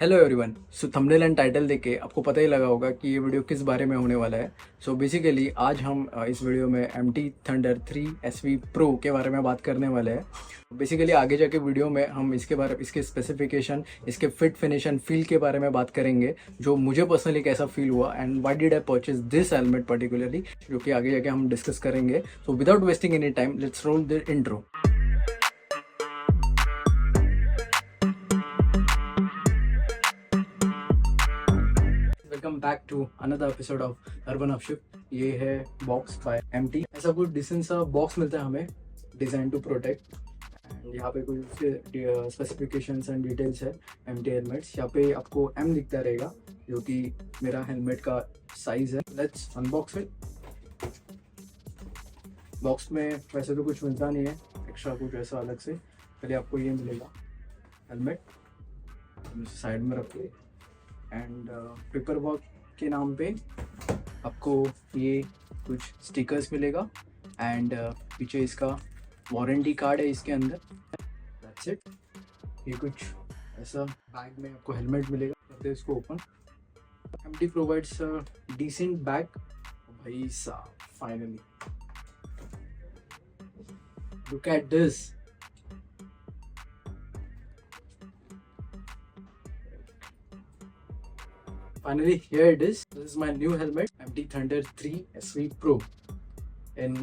Hello everyone. So thumbnail and title देख के आपको पता ही लगा होगा कि ये वीडियो किस बारे में होने वाला है। सो बेसिकली आज हम इस वीडियो में MT थंडर 3 SV प्रो के बारे में बात करने वाले हैं। बेसिकली आगे जाके वीडियो में हम इसके स्पेसिफिकेशन, इसके फिट फिनिश एंड फील के बारे में बात करेंगे, जो मुझे पर्सनली कैसा फील हुआ and why did I purchase this helmet particularly, जो कि आगे जाके हम डिस्कस करेंगे। So without wasting any time, let's roll the intro. Welcome back to another episode of Urban Upshift. ये है बॉक्स बाय MT। ऐसा कुछ डिसेंट सा बॉक्स मिलता है हमें, डिज़ाइन टू प्रोटेक्ट। एंड यहाँ पे कुछ उसके स्पेसिफिकेशंस एंड डिटेल्स है MT हेलमेट्स। यहाँ पे आपको M दिखता रहेगा, जो कि मेरा हेलमेट का साइज है। Let's unbox it. बॉक्स में वैसे तो कुछ मिलता नहीं है एक्स्ट्रा कुछ ऐसा अलग से। पहले आपको ये मिलेगा हेलमेट, साइड में रखिए। एंड पेपर वर्क के नाम पे आपको ये कुछ स्टिकर्स मिलेगा एंड पीछे इसका वारंटी कार्ड है इसके अंदर। That's it. ये कुछ ऐसा बैग में आपको हेलमेट मिलेगा। करते हैं इसको open. MT provides decent bag. भाई साहब, finally look at this. Finally, here it is. This is my new helmet, MT Thunder 3 SV Pro in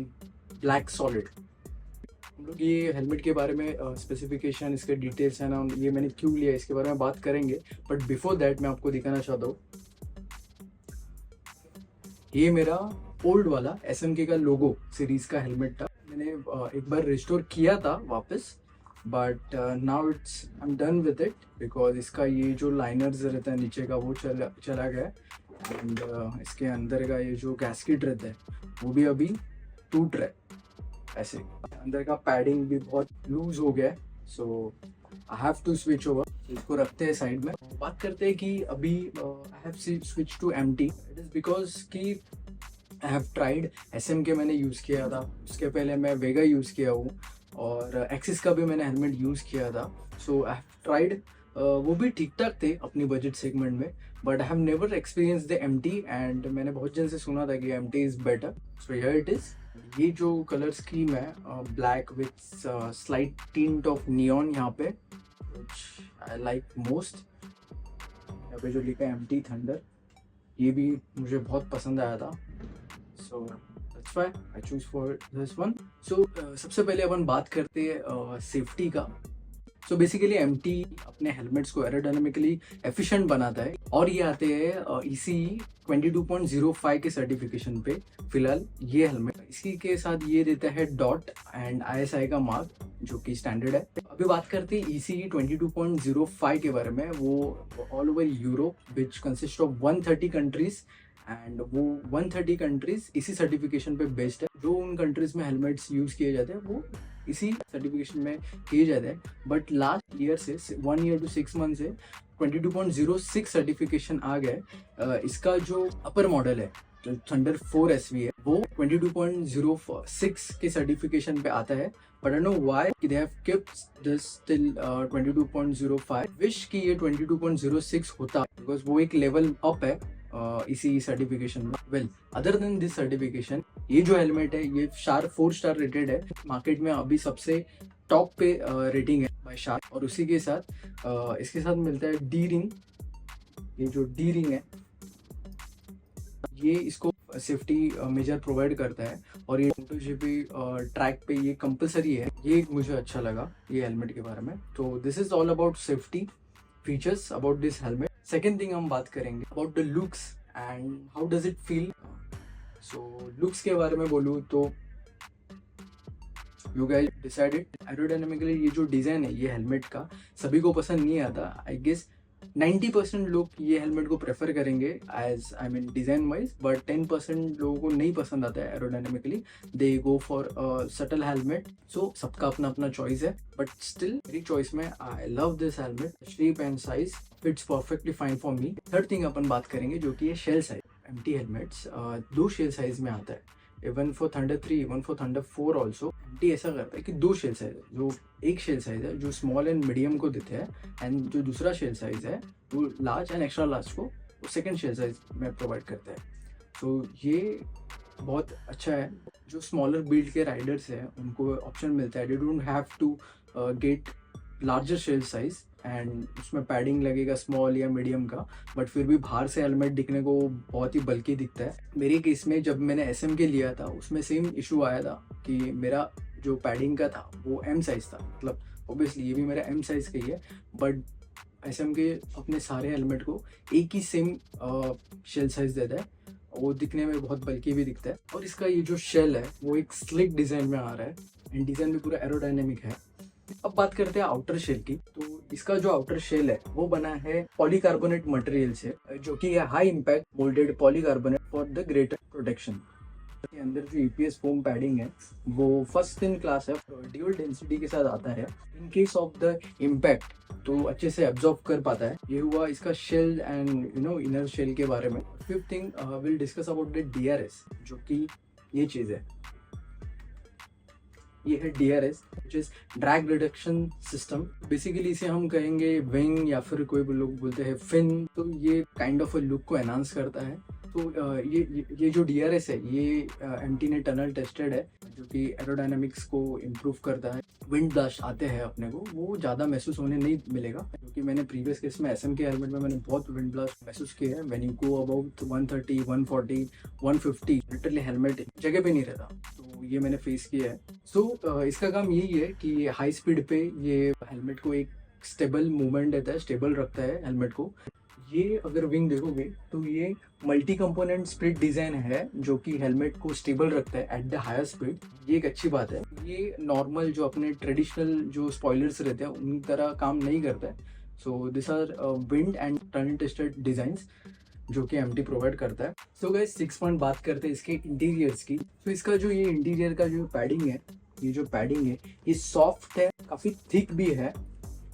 black solid. हम लोग ये हेलमेट के बारे में स्पेसिफिकेशन, इसके डिटेल्स है ना, ये मैंने क्यों लिया इसके बारे में बात करेंगे। बट बिफोर दैट मैं आपको दिखाना चाहता हूँ, ये मेरा ओल्ड वाला SMK का लोगो सीरीज का हेलमेट था। मैंने एक बार रिस्टोर किया था वापस, but now I am done with it because इसका ये जो लाइनर्स रहता है नीचे का वो चला गया एंड इसके अंदर का ये जो गैस्केट रहता है वो भी अभी टूट रहा है। ऐसे अंदर का पैडिंग भी बहुत लूज हो गया है। So I have to switch over. इसको रखते हैं साइड में। बात करते हैं कि अभी I have switch to MT। It is because कि आई हैव ट्राइड SMK मैंने यूज़ किया था, उसके पहले मैं वेगा यूज़ किया हूँ और एक्सिस का भी मैंने हेलमेट यूज़ किया था। सो आई हैव ट्राइड, वो भी ठीक ठाक थे अपनी बजट सेगमेंट में, but I have never experience the MT and मैंने बहुत जन से सुना था कि MT is better. So here it is. ये जो कलर स्कीम है black with slight tint of neon यहाँ पे, व्हिच आई लाइक मोस्ट। यहाँ पे जो लिखा है MT थंडर, ये भी मुझे बहुत पसंद आया था। सो that's why I choose for this one. So सबसे पहले अपन बात करते हैं सेफ्टी का। सो बेसिकली MT अपने हेलमेट्स को एरोडायनामिकली एफिशिएंट बनाता है और ये आते हैं ECE 22.05 के सर्टिफिकेशन पे। फिलहाल ये हेलमेट इसी के साथ ये देता है डॉट एंड ISI का मार्क, जो कि स्टैंडर्ड है। अभी बात करते हैं ECE 22.05 के बारे में। वो all over Europe which consist of 130 countries and वो 130 कंट्रीज इसी सर्टिफिकेशन पे बेस्ड है। जो उन कंट्रीज में हेलमेट्स यूज़ किए जाते हैं वो इसी सर्टिफिकेशन में किए जाते हैं। बट लास्ट ईयर से 1 ईयर टू 6 मंथ से 22.06 सर्टिफिकेशन आ गए। इसका जो अपर मॉडल है जो थंडर 4 SV है वो 22.06 के सर्टिफिकेशन पे आता है। But I know why they have kept this till 22.05। Wish कि ये 22.06 होता, बिकॉज वो एक लेवल अप है इसी सर्टिफिकेशन में। Well, other than this certification, ये जो हेलमेट है ये 4 स्टार रेटेड है। मार्केट में अभी सबसे टॉप पे रेटिंग है बाय शार्प। और उसी के साथ इसके साथ मिलता है डी रिंग। ये जो डी रिंग है ये इसको सेफ्टी मेजर प्रोवाइड करता है और ये MotoGP ट्रैक पे ये कंपलसरी है। ये मुझे अच्छा लगा ये हेलमेट के बारे में। तो this is all about safety features about this helmet. Second thing हम बात करेंगे about the looks and how does it feel. So looks के बारे में बोलूँ तो यू गाइस डिसाइडेड। एरोडायनामिकली ये जो डिज़ाइन है ये हेलमेट का सभी को पसंद नहीं आता। आई गेस 90% लोग ये हेलमेट को प्रेफर करेंगे as I mean design wise, but 10% लोगों को नहीं पसंद आता है aerodynamically. They go for subtle helmet. So सबका अपना अपना चॉइस है, बट स्टिल मेरी चॉइस में I love this helmet. Shape and size fits perfectly fine for me. Third thing अपन बात करेंगे जो कि है shell size. MT helmets 2 shell size में आता है। Even for Thunder 3, even for Thunder 4 also MT ऐसा करता है कि 2 शेल साइज है, जो एक शेल साइज है जो स्मॉल एंड मीडियम को देते हैं, एंड जो दूसरा शेल साइज है वो लार्ज एंड एक्स्ट्रा लार्ज को सेकेंड शेल साइज में प्रोवाइड करता है। तो ये बहुत अच्छा है। जो स्मॉलर बिल्ड के राइडर्स हैं उनको ऑप्शन मिलता है, they don't have to get larger shell size and उसमें पैडिंग लगेगा स्मॉल या मीडियम का, बट फिर भी बाहर से हेलमेट दिखने को बहुत ही बल्कि दिखता है। मेरे केस में जब मैंने एसएम के लिया था उसमें सेम इशू आया था कि मेरा जो पैडिंग का था वो एम साइज था, मतलब ऑब्वियसली ये भी मेरा एम साइज का ही है, बट एसएम के अपने सारे हेलमेट को एक ही सेम शेल साइज देता है, वो दिखने में बहुत बल्कि भी दिखता है। और इसका ये जो शेल है वो एक स्लिक डिज़ाइन में आ रहा है एंड डिज़ाइन भी पूरा एरोडायनेमिक है। अब बात करते हैं आउटर शेल की। तो इसका जो आउटर शेल है वो बना है पॉलीकार्बोनेट मटेरियल से, जो कि है high impact moulded polycarbonate for the greater protection. के अंदर जो ईपीएस फोम पैडिंग है वो फर्स्ट इन क्लास है, ड्यूल डेंसिटी के साथ आता है। In case of the impact तो अच्छे से एब्जॉर्ब कर पाता है। ये हुआ इसका शेल एंड इनर शेल के बारे में। Fifth thing will discuss about the DRS, जो कि ये चीज़ है, ये है DRS which is drag reduction system. Basically इसे हम कहेंगे विंग या फिर कोई लोग बोलते हैं फिन। तो ये काइंड ऑफ लुक को एनहांस करता है। तो ये जो डीआरएस है ये एमटी ने टनल टेस्टेड है, जो कि एरोडायनामिक्स को इम्प्रूव करता है। विंड ब्लास्ट आते हैं अपने को वो ज़्यादा महसूस होने नहीं मिलेगा, क्योंकि मैंने प्रीवियस केस में एसएम के हेलमेट में मैंने बहुत विंड ब्लास्ट महसूस किया है। When you go about 130, 140, 150 literally helmet जगह पे नहीं रहता, तो ये मैंने फेस किया है। सो इसका काम यही है कि हाई स्पीड पे ये हेलमेट को एक स्टेबल मूवमेंट देता है, स्टेबल रखता है हेलमेट को। ये अगर विंग देखोगे तो ये मल्टी कंपोनेंट स्प्लिट डिजाइन है, जो कि हेलमेट को स्टेबल रखता है एट द हायर स्पीड। ये एक अच्छी बात है। ये नॉर्मल जो अपने ट्रेडिशनल जो स्पॉयलर्स रहते हैं उन तरह काम नहीं करता है। So this are wind and tunnel tested designs जो कि एमटी प्रोवाइड करता है। सो गाइस 6 पॉइंट बात करते हैं इसके इंटीरियर्स की। तो इसका जो ये इंटीरियर का जो पैडिंग है, ये जो पैडिंग है ये सॉफ्ट है, काफ़ी थिक भी है,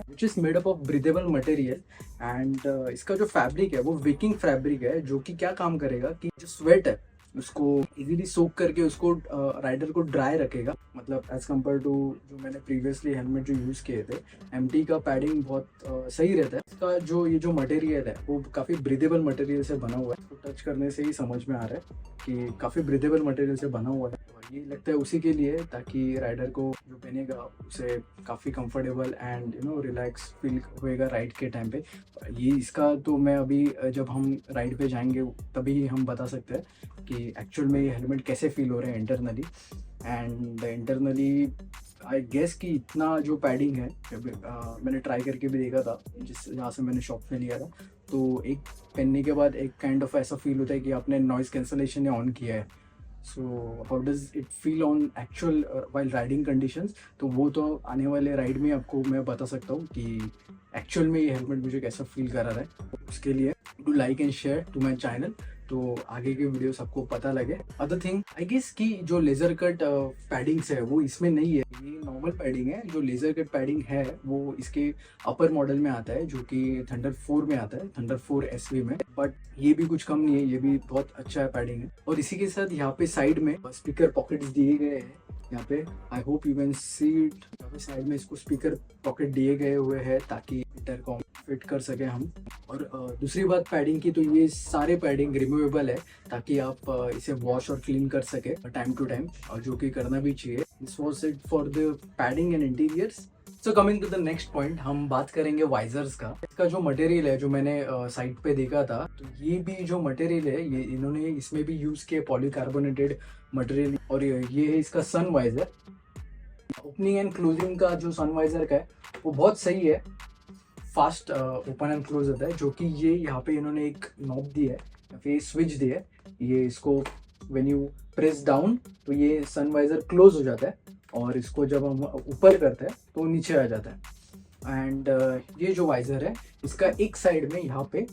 which is made up of breathable material. And इसका जो फैब्रिक है वो विकिंग फैब्रिक है, जो कि क्या काम करेगा कि जो स्वेट है उसको इजीली सोक करके उसको राइडर को ड्राई रखेगा। मतलब एज कम्पेयर टू जो मैंने प्रीवियसली हेलमेट जो यूज़ किए थे, एमटी का पैडिंग बहुत सही रहता है। इसका जो ये जो मटेरियल है वो काफ़ी ब्रीदेबल मटेरियल से बना हुआ है। उसको टच करने से ही समझ में आ रहा है कि काफ़ी ब्रीदेबल मटेरियल से बना हुआ है। ये लगता है उसी के लिए, ताकि राइडर को जो पहनेगा उसे काफ़ी कंफर्टेबल एंड रिलैक्स फील होएगा राइड के टाइम पे। ये इसका तो मैं अभी जब हम राइड पे जाएंगे तभी हम बता सकते हैं कि एक्चुअल में ये हेलमेट कैसे फील हो रहे हैं internally. And internally I guess कि इतना जो पैडिंग है, मैंने ट्राई करके भी देखा था जहाँ से मैंने शॉप में लिया था, तो एक पहनने के बाद एक काइंड ऑफ ऐसा फील होता है कि आपने नॉइज़ कैंसलेशन ऑन किया है। So how does it feel on actual while riding conditions, तो वो तो आने वाले राइड में आपको मैं बता सकता हूँ कि एक्चुअल में ये हेलमेट मुझे कैसा फील कर रहा है। उसके लिए do like and share to my channel, तो आगे के वीडियोस आपको पता लगे। अदर थिंग आई गेस कि जो लेज़र कट पैडिंग्स है वो इसमें नहीं है, ये नॉर्मल पैडिंग है। जो लेज़र कट पैडिंग है वो इसके अपर मॉडल में आता है, जो कि थंडर 4 में आता है, थंडर 4 SV में। बट ये भी कुछ कम नहीं है, ये भी बहुत अच्छा है पैडिंग है। और इसी के साथ यहाँ पे साइड में स्पीकर पॉकेट्स दिए गए हैं। यहाँ पे I hope you can see it, यहाँ पे साइड में इसको स्पीकर पॉकेट दिए गए हुए हैं ताकि इंटरकॉम फिट कर सके हम। और दूसरी बात पैडिंग की, तो ये सारे पैडिंग रिमूवेबल है ताकि आप इसे वॉश और क्लीन कर सके टाइम टू टाइम, और जो कि करना भी चाहिए। This was it for the padding and interiors. So coming to the next point, हम बात करेंगे वाइजर्स का। इसका जो मटेरियल है जो मैंने साइट पे देखा था, तो ये भी जो मटेरियल है ये इन्होंने इसमें भी यूज़ किया पॉलीकार्बोनेटेड मटेरियल। और ये है इसका सन वाइजर। ओपनिंग एंड क्लोजिंग का जो सन वाइजर का है वो बहुत सही है, फास्ट ओपन एंड क्लोज होता है। जो कि ये यहाँ पे इन्होंने एक नॉब दी है, या फिर स्विच दी है। ये इसको व्हेन यू प्रेस डाउन तो ये सन वाइजर क्लोज हो जाता है, और इसको जब हम ऊपर करते हैं तो नीचे आ जाता है। एंड ये जो वाइजर है इसका एक साइड में यहाँ पे,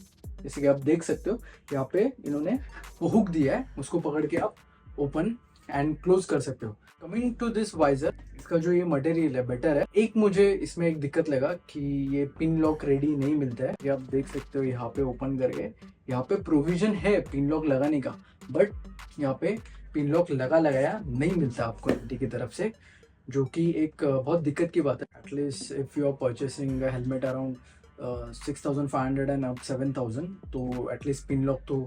जैसे कि आप देख सकते हो, यहाँ पे इन्होंने वो हुक दिया है, उसको पकड़ के आप ओपन एंड क्लोज कर सकते हो। कमिंग टू दिस वाइजर, इसका जो ये मटेरियल है बेटर है। एक मुझे इसमें एक दिक्कत लगा कि ये पिन लॉक रेडी नहीं मिलता है। ये आप देख सकते हो यहाँ पे ओपन करके, यहाँ पे प्रोविजन है पिन लॉक लगाने का, बट यहाँ पे पिन लॉक लगाया नहीं मिलता आपको एमटी की तरफ से, जो कि एक बहुत दिक्कत की बात है। At least if you are purchasing helmet around 6,500 and अब 7,000, तो एटलीस्ट पिन लॉक तो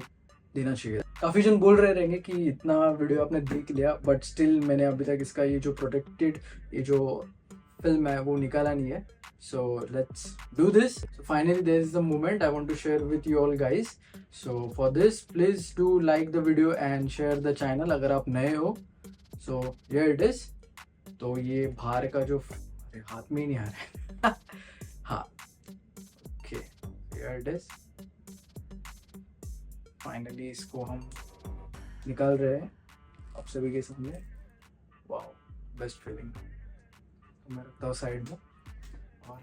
देना चाहिए। काफ़ी जन बोल रहे रहेंगे कि इतना वीडियो आपने देख लिया, बट स्टिल मैंने अभी तक इसका ये जो प्रोटेक्टेड ये जो फिल्म है वो निकाला नहीं है। So let's do this. So finally there is the moment I want to share with you all guys. So for this please do like the video and share the channel अगर आप नए हो। So here it is. तो ये बाहर का जो अरे हाथ में ही नहीं आ रहा है हाँ okay here it is. Finally इसको हम निकाल रहे हैं आप सभी के सामने। Wow best feeling. तो मैं रखता हूँ साइड में और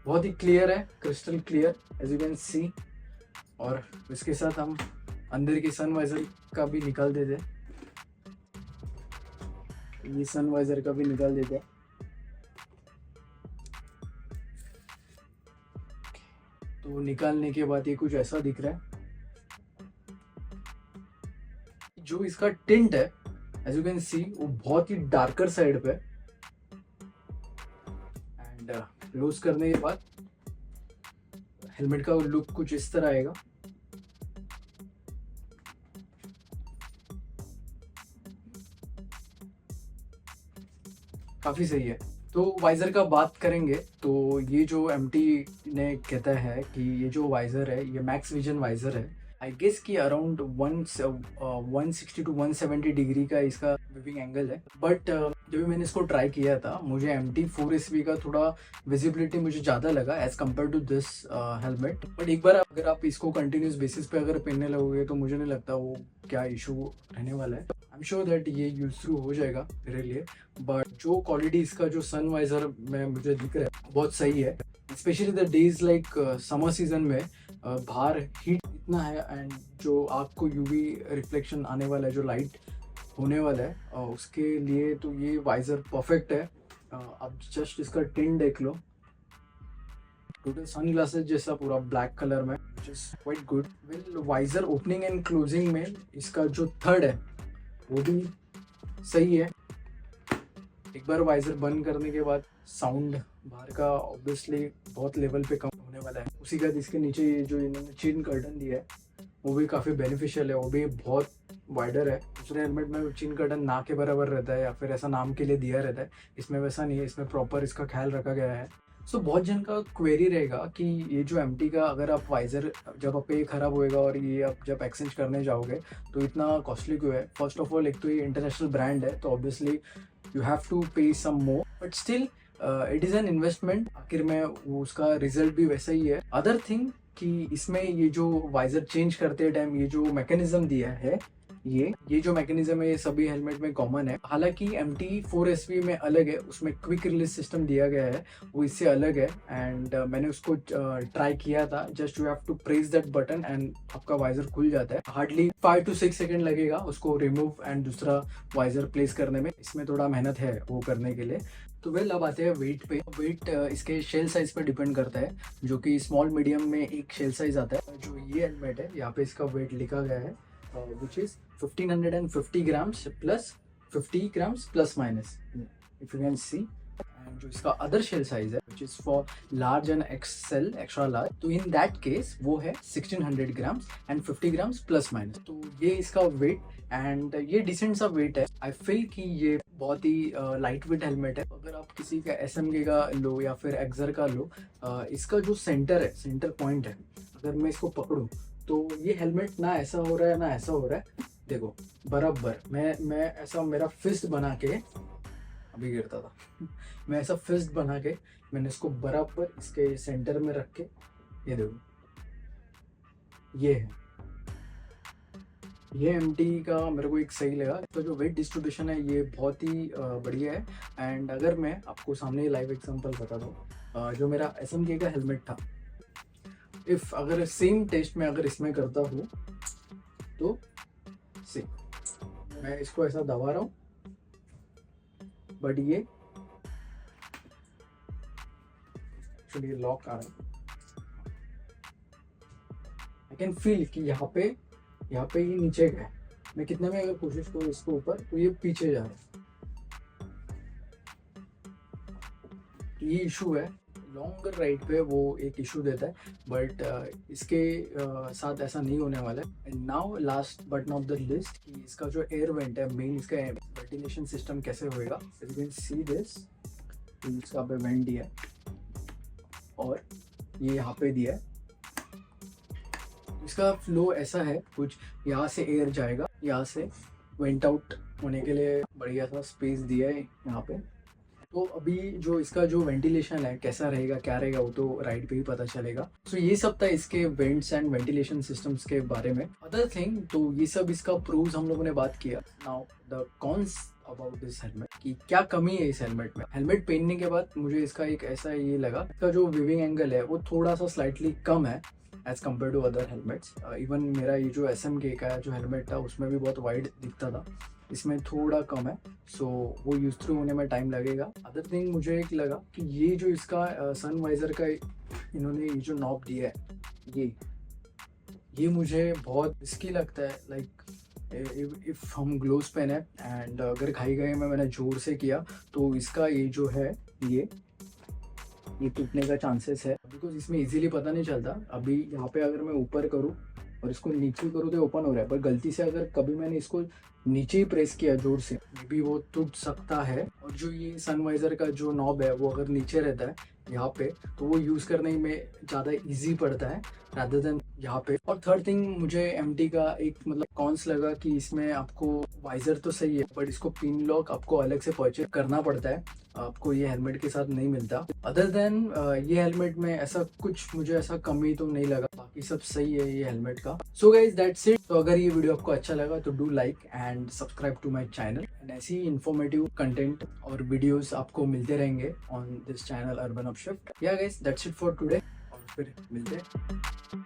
बहुत ही क्लियर है, crystal clear as you can see. और इसके साथ हम अंदर की सन वाइजर का भी निकाल देते, ये सन वाइजर का भी निकाल देते। तो निकालने के बाद ये कुछ ऐसा दिख रहा है। जो इसका टिंट है एज यू कैन सी वो बहुत ही डार्कर साइड पे, एंड लूज करने के बाद हेलमेट का लुक कुछ इस तरह आएगा। काफी सही है। तो वाइजर का बात करेंगे तो ये जो एमटी ने कहता है कि ये जो वाइजर है ये मैक्स विजन वाइजर है। आई गेस कि अराउंड 160 टू 170 डिग्री का इसका विविंग एंगल है। बट जब भी मैंने इसको ट्राई किया था मुझे MT4SV का थोड़ा विजिबिलिटी मुझे ज़्यादा लगा as compare to this helmet. But एक बार अगर आप इसको कंटिन्यूस बेसिस पे अगर पहनने लगोगे तो मुझे नहीं लगता वो क्या इशू रहने वाला है। आई एम श्योर दैट ये यूज थ्रू हो जाएगा मेरे लिए। बट जो क्वालिटी इसका जो सन वाइजर में मुझे दिख रहा है बहुत सही है, specially the days like summer season में बाहर हीट इतना है एंड जो आपको यूवी रिफ्लेक्शन आने वाला है, जो लाइट होने वाला है उसके लिए तो ये वाइजर परफेक्ट है। आप जस्ट इसका टिंट देख लो, टोटल सन ग्लासेस जैसा पूरा ब्लैक कलर में, which is quite good. Well visor opening and closing में इसका जो थर्ड है वो भी सही है। एक बार वाइजर बंद करने के बाद साउंड बाहर का ऑब्वियसली बहुत लेवल पे कम होने वाला है। उसी के बाद इसके नीचे ये जो इन्होंने चिन कर्टन दिया है वो भी काफ़ी बेनिफिशियल है, वो भी बहुत वाइडर है। दूसरे हेलमेट में चिन कर्टन ना के बराबर रहता है या फिर ऐसा नाम के लिए दिया रहता है, इसमें वैसा नहीं है, इसमें प्रॉपर इसका ख्याल रखा गया है। सो बहुत जन का क्वेरी रहेगा कि ये जो MT का अगर आप वाइजर जब आप ये ख़राब होएगा और ये आप जब एक्सचेंज करने जाओगे तो इतना कॉस्टली क्यों है। फर्स्ट ऑफ ऑल एक तो ये इंटरनेशनल ब्रांड है तो obviously you have to pay some more, but still it is an investment. आखिर में वो उसका रिजल्ट भी वैसा ही है। अदर थिंग कि इसमें ये जो वाइजर चेंज करते टाइम ये जो मैकेनिज्म दिया है ये जो मैकेनिज्म है ये सभी हेलमेट में कॉमन है। हालांकि MT4SV में अलग है, उसमें क्विक रिलीज सिस्टम दिया गया है, वो इससे अलग है। एंड मैंने उसको ट्राई किया था। Just you have to press that button and आपका वाइजर खुल जाता है। हार्डली 5 to 6 सेकेंड लगेगा उसको रिमूव एंड दूसरा वाइजर प्लेस करने में। इसमें थोड़ा मेहनत है वो करने के लिए। तो वेल अब आते हैं वेट पे। वेट इसके शेल साइज पर डिपेंड करता है, जो कि स्मॉल मीडियम में एक शेल साइज आता है। जो ये हेलमेट है यहाँ पे इसका वेट लिखा गया है which is 1550 grams plus 50 grams plus minus if you can see। and जो इसका अदर शेल साइज है which is for large and XL extra large, तो in that case वो है 1600 grams and 50 grams plus minus। तो ये इसका wait and ये डिसेंट सा वेट है। आई फील कि ये बहुत ही लाइट वेट हेलमेट है। अगर आप किसी का SMK का लो या फिर एक्सर का लो, इसका जो सेंटर है, सेंटर पॉइंट है, अगर मैं इसको पकड़ूँ तो ये हेलमेट ना ऐसा हो रहा है ना ऐसा हो रहा है। देखो बराबर मैं ऐसा मेरा फिस्ट बना के अभी गिरता था मैं ऐसा फिस्ट बना के मैंने इसको बराबर इसके सेंटर में रख के ये देखो ये है। ये MT का मेरे को एक सही लगा। तो जो वेट डिस्ट्रीब्यूशन है ये बहुत ही बढ़िया है। एंड अगर मैं आपको सामने लाइव एग्जांपल बता दूँ, जो मेरा SMK का हेलमेट था, इफ अगर सेम टेस्ट में अगर इसमें करता हूँ तो मैं इसको ऐसा दबा रहा हूँ, बट ये एक्चुअली लॉक आ रहा है। आई कैन फील कि यहाँ पे ये नीचे गया, मैं कितने में अगर कोशिश करूँ इसके ऊपर तो ये पीछे जा रहा है। ये इशू है, लॉन्गर राइड पे वो एक इशू देता है, बट इसके साथ ऐसा नहीं होने वाला है। And now last but not the list, कि इसका जो एयर वेंट है मेन, इसका वेंटिलेशन सिस्टम कैसे होएगा। यू कैन सी दिस, इसका पे वेंट दिया है और ये यहाँ पे दिया है। इसका फ्लो ऐसा है, कुछ यहाँ से एयर जाएगा, यहाँ से वेंट आउट होने के लिए बढ़िया सा स्पेस दिया है यहाँ पे। तो अभी जो इसका जो वेंटिलेशन है कैसा रहेगा क्या रहेगा वो तो राइड पे ही पता चलेगा। तो ये सब था इसके वेंट्स एंड वेंटिलेशन सिस्टम्स के बारे में। अदर थिंग तो ये सब इसका प्रोज हम लोगों ने बात किया। Now the cons about this helmet, कि क्या कमी है इस हेलमेट में। हेलमेट पहनने के बाद मुझे इसका एक ऐसा ये लगा, इसका जो विविंग एंगल है वो थोड़ा सा स्लाइटली कम है as compare to other helmets. Even मेरा ये जो SMK का जो हेलमेट था उसमें भी बहुत वाइड दिखता था, इसमें थोड़ा कम है। सो वो यूज थ्रू होने में टाइम लगेगा। अदर थिंग मुझे एक लगा कि ये जो इसका सन वाइजर का इन्होंने ये जो नॉब दिया है, ये मुझे बहुत रिस्की लगता है। लाइक इफ़ हम ग्लोव्स पहने एंड अगर घाई घाई में मैंने जोर से किया तो इसका ये जो है ये टूटने का चांसेस है, बिकॉज इसमें इजीली पता नहीं चलता। अभी यहाँ पे अगर मैं ऊपर करूँ और इसको नीचे करूँ तो ओपन हो रहा है, पर गलती से अगर कभी मैंने इसको नीचे ही प्रेस किया जोर से, मे बी वो टूट सकता है। और जो ये सनवाइजर का जो नॉब है वो अगर नीचे रहता है यहाँ पे, तो वो यूज़ करने में ज़्यादा इजी पड़ता है रादर देन यहाँ पे। और थर्ड थिंग मुझे MT का एक मतलब कॉन्स लगा कि इसमें आपको वाइजर तो सही है, बट इसको पिन लॉक आपको अलग से परचेज करना पड़ता है, आपको ये हेलमेट के साथ नहीं मिलता। अदर देन ये हेलमेट में ऐसा कुछ मुझे ऐसा कमी तो नहीं लगा, बाकी सब सही है ये हेलमेट का। So guys that's it. तो अगर ये वीडियो आपको अच्छा लगा तो do like and subscribe to my channel, and ऐसी इन्फॉर्मेटिव कंटेंट और वीडियोस आपको मिलते रहेंगे on this channel Urban Upshift. Yeah guys that's it for today, और फिर मिलते हैं।